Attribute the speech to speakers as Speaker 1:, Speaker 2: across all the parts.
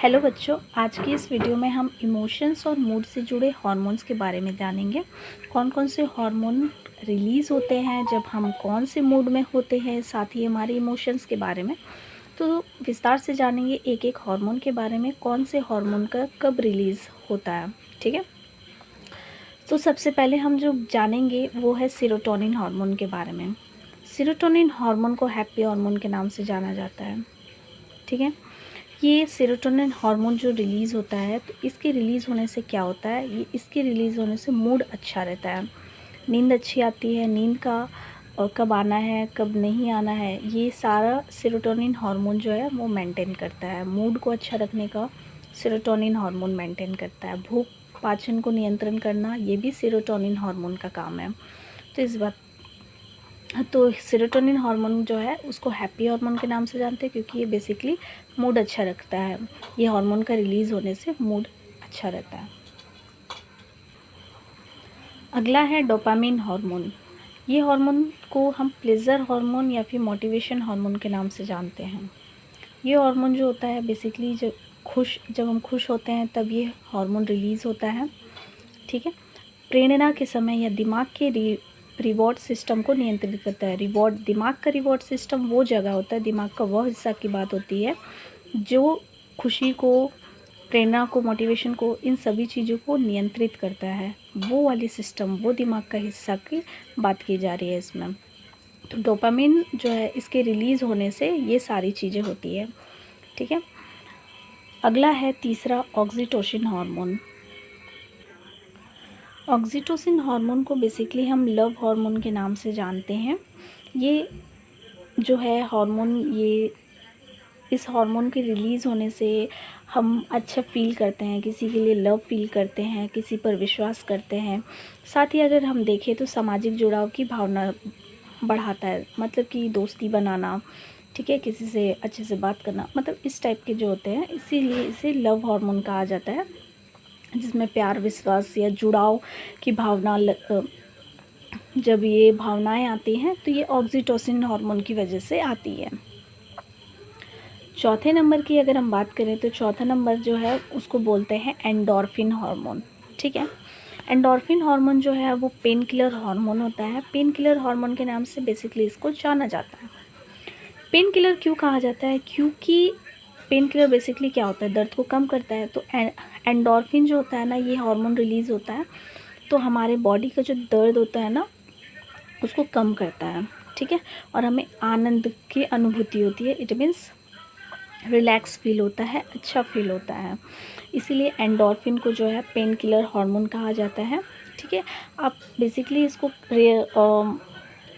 Speaker 1: Hello बच्चों, आज की इस वीडियो में हम इमोशंस और मूड से जुड़े हार्मोन्स के बारे में जानेंगे। कौन कौन से हार्मोन रिलीज़ होते हैं जब हम कौन से मूड में होते हैं, साथ ही हमारे इमोशंस के बारे में। तो विस्तार से जानेंगे एक एक हार्मोन के बारे में, कौन से हार्मोन का कब रिलीज़ होता है। ठीक है, तो सबसे पहले हम जो जानेंगे वो है सेरोटोनिन हार्मोन के बारे में। सेरोटोनिन हार्मोन को हैप्पी हार्मोन के नाम से जाना जाता है। ठीक है, ये सेरोटोनिन हार्मोन जो रिलीज़ होता है, तो इसके रिलीज़ होने से क्या होता है, ये इसके रिलीज़ होने से मूड अच्छा रहता है, नींद अच्छी आती है। नींद का और कब आना है कब नहीं आना है, ये सारा सेरोटोनिन हार्मोन जो है वो मेंटेन करता है। मूड को अच्छा रखने का सेरोटोनिन हार्मोन मेंटेन करता है। भूख पाचन को नियंत्रण करना, ये भी सेरोटोनिन हार्मोन का काम है। तो इस बात तो सेरोटोनिन हार्मोन जो है उसको हैप्पी हार्मोन के नाम से जानते हैं, क्योंकि ये बेसिकली मूड अच्छा रखता है। ये हार्मोन का रिलीज़ होने से मूड अच्छा रहता है। अगला है डोपामिन हार्मोन। ये हार्मोन को हम प्लेजर हार्मोन या फिर मोटिवेशन हार्मोन के नाम से जानते हैं। ये हार्मोन जो होता है बेसिकली जब हम खुश होते हैं तब ये हार्मोन रिलीज़ होता है। ठीक है, प्रेरणा के समय या दिमाग के रिवॉर्ड सिस्टम को नियंत्रित करता है। दिमाग का रिवॉर्ड सिस्टम वो जगह होता है, दिमाग का वह हिस्सा की बात होती है जो खुशी को, प्रेरणा को, मोटिवेशन को, इन सभी चीज़ों को नियंत्रित करता है। वो वाली सिस्टम, वो दिमाग का हिस्सा की बात की जा रही है इसमें। तो डोपामिन जो है, इसके रिलीज़ होने से ये सारी चीज़ें होती है। ठीक है, अगला है तीसरा ऑक्सीटोसिन हार्मोन। ऑक्सीटोसिन हार्मोन को बेसिकली हम लव हार्मोन के नाम से जानते हैं। ये जो है हार्मोन, ये इस हार्मोन के रिलीज़ होने से हम अच्छा फ़ील करते हैं, किसी के लिए लव फ़ील करते हैं, किसी पर विश्वास करते हैं। साथ ही अगर हम देखें तो सामाजिक जुड़ाव की भावना बढ़ाता है, मतलब कि दोस्ती बनाना, ठीक है, किसी से अच्छे से बात करना, मतलब इस टाइप के जो होते हैं, इसीलिए इसे लव हार्मोन कहा जाता है, जिसमें प्यार, विश्वास या जुड़ाव की भावना जब ये भावनाएं आती हैं तो ये ऑक्सीटोसिन हार्मोन की वजह से आती है। चौथे नंबर की अगर हम बात करें तो चौथा नंबर जो है उसको बोलते हैं एंडोर्फिन हार्मोन। ठीक है, एंडोर्फिन हार्मोन जो है वो पेन किलर हार्मोन होता है। पेन किलर हार्मोन के नाम से बेसिकली इसको जाना जाता है। पेन किलर क्यों कहा जाता है? क्योंकि पेन किलर बेसिकली क्या होता है, दर्द को कम करता है। तो एंडोर्फिन जो होता है ना, ये हार्मोन रिलीज़ होता है तो हमारे बॉडी का जो दर्द होता है ना उसको कम करता है। ठीक है, और हमें आनंद की अनुभूति होती है। इट मीन्स रिलैक्स फील होता है, अच्छा फील होता है। इसीलिए एंडोर्फिन को जो है पेन किलर हार्मोन कहा जाता है। ठीक है, आप बेसिकली इसको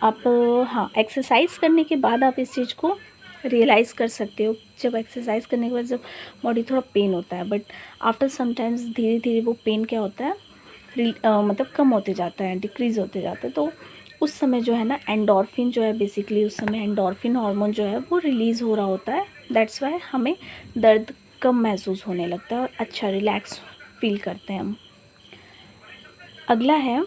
Speaker 1: आप हाँ, एक्सरसाइज करने के बाद आप इस चीज़ को रियलाइज़ कर सकते हो। जब एक्सरसाइज करने के बाद जब बॉडी थोड़ा पेन होता है, बट आफ्टर समटाइम्स धीरे धीरे वो पेन क्या होता है, मतलब कम होते जाता है, डिक्रीज़ होते जाता है। तो उस समय जो है ना एंडोर्फिन जो है, बेसिकली उस समय एंडोर्फिन हार्मोन जो है वो रिलीज़ हो रहा होता है। दैट्स वाई हमें दर्द कम महसूस होने लगता है और अच्छा रिलैक्स फील करते हैं हम। अगला है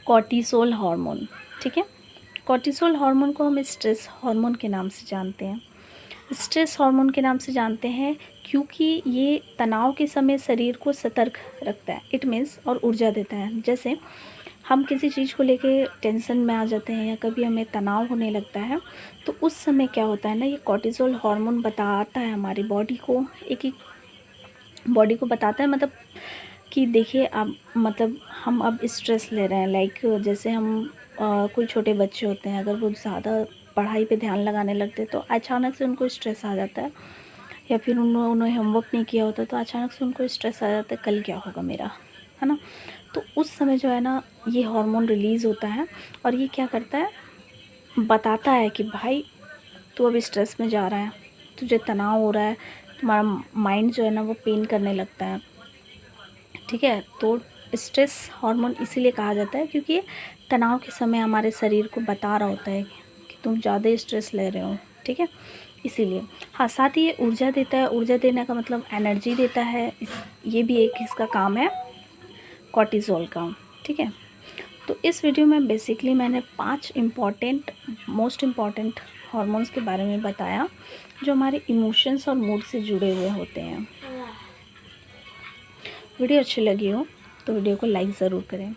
Speaker 1: कॉर्टिसोल हार्मोन। ठीक है, कॉर्टिसोल हार्मोन को हम स्ट्रेस हार्मोन के नाम से जानते हैं। स्ट्रेस हार्मोन के नाम से जानते हैं क्योंकि ये तनाव के समय शरीर को सतर्क रखता है, इट मीन्स, और ऊर्जा देता है। जैसे हम किसी चीज़ को लेके टेंशन में आ जाते हैं या कभी हमें तनाव होने लगता है, तो उस समय क्या होता है ना, ये कॉर्टिसोल हार्मोन बताता है हमारी बॉडी को, एक बॉडी को बताता है, मतलब कि देखिए अब, मतलब हम अब स्ट्रेस ले रहे हैं। लाइक जैसे हम कोई छोटे बच्चे होते हैं, अगर वो ज़्यादा पढ़ाई पे ध्यान लगाने लगते हैं तो अचानक से उनको स्ट्रेस आ जाता है, या फिर उन्होंने होमवर्क नहीं किया होता तो अचानक से उनको स्ट्रेस आ जाता है, कल क्या होगा मेरा, है ना। तो उस समय जो है ना ये हार्मोन रिलीज़ होता है और ये क्या करता है, बताता है कि भाई तू अब स्ट्रेस में जा रहा है, तुझे तनाव हो रहा है, तुम्हारा माइंड जो है ना वो पेन करने लगता है। ठीक है, तो स्ट्रेस हार्मोन इसीलिए कहा जाता है क्योंकि तनाव के समय हमारे शरीर को बता रहा होता है कि तुम ज़्यादा स्ट्रेस ले रहे हो। ठीक है, इसीलिए। हाँ, साथ ही ये ऊर्जा देता है। ऊर्जा देने का मतलब एनर्जी देता है। ये भी एक इसका काम है कॉर्टिसोल का। ठीक है, तो इस वीडियो में बेसिकली मैंने 5 मोस्ट इम्पॉर्टेंट हार्मोन्स के बारे में बताया जो हमारे इमोशंस और मूड से जुड़े हुए होते हैं। वीडियो अच्छी लगी हो तो वीडियो को लाइक ज़रूर करें।